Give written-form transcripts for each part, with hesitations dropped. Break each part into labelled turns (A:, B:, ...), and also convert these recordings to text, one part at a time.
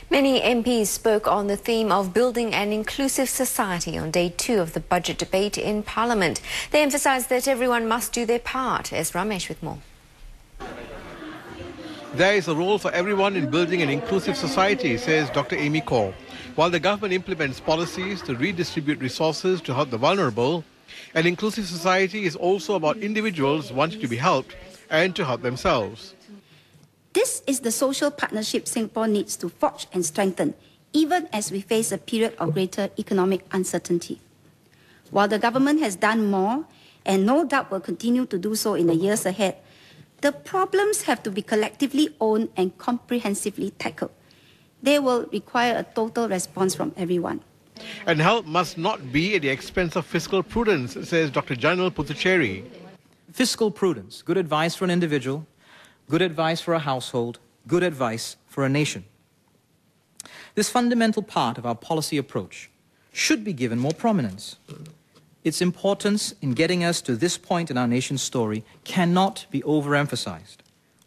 A: Many MPs spoke on the theme of building an inclusive society on day 2 of the budget debate in Parliament. They emphasised that everyone must do their part. As Ramesh with more.
B: There is a role for everyone in building an inclusive society, says Dr. Amy Kaur. While the government implements policies to redistribute resources to help the vulnerable, an inclusive society is also about individuals wanting to be helped and to help themselves.
C: This is the social partnership Singapore needs to forge and strengthen, even as we face a period of greater economic uncertainty. While the government has done more, and no doubt will continue to do so in the years ahead, the problems have to be collectively owned and comprehensively tackled. They will require a total response from everyone.
B: And help must not be at the expense of fiscal prudence, says Dr. Janal Puthucheary.
D: Fiscal prudence, good advice for an individual, good advice for a household, good advice for a nation. This fundamental part of our policy approach should be given more prominence. Its importance in getting us to this point in our nation's story cannot be overemphasized.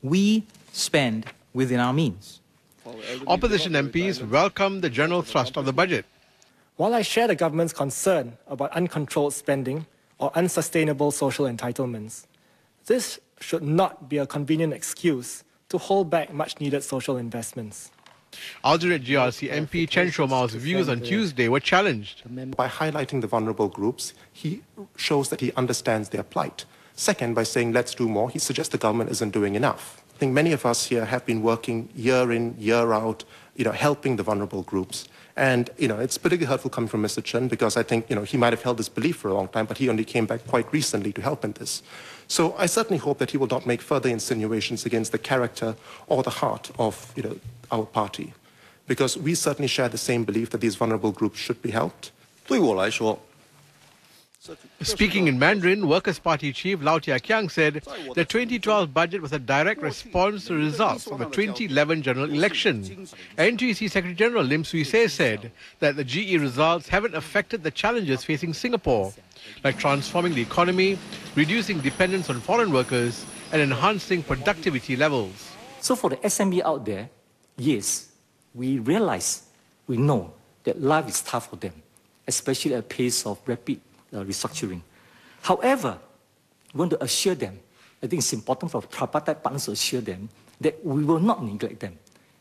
D: We spend within our means.
B: Opposition MPs welcome the general thrust of the budget.
E: While I share the government's concern about uncontrolled spending or unsustainable social entitlements, this should not be a convenient excuse to hold back much-needed social investments.
B: Alternate GRC MP Chen Shomao's views on Tuesday were challenged.
F: By highlighting the vulnerable groups, he shows that he understands their plight. Second, by saying let's do more, he suggests the government isn't doing enough. I think many of us here have been working year in, year out, helping the vulnerable groups. And, it's particularly hurtful coming from Mr. Chen because I think, he might have held this belief for a long time, but he only came back quite recently to help in this. So I certainly hope that he will not make further insinuations against the character or the heart of, our party. Because we certainly share the same belief that these vulnerable groups should be helped.
B: Speaking in Mandarin, Workers' Party Chief Lau Tia Kiang said the 2012 budget was a direct response to results of the 2011 general election. NGC Secretary General Lim Swee Say said that the GE results haven't affected the challenges facing Singapore, like transforming the economy, reducing dependence on foreign workers, and enhancing productivity levels.
G: So for the SME out there, yes, we know that life is tough for them, especially at a pace of rapid restructuring. However, we want to assure them, I think it's important for tripartite partners to assure them that we will not neglect them.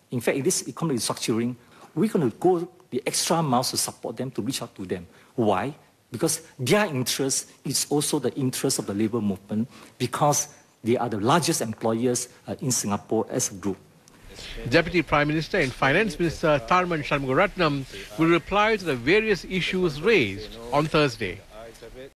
G: In fact, in this economic restructuring, we're going to go the extra miles to support them, to reach out to them. Why? Because their interest is also the interest of the labour movement, because they are the largest employers in Singapore as a group.
B: Deputy Prime Minister and Finance Minister Tharman Shanmugaratnam will reply to the various issues raised on Thursday.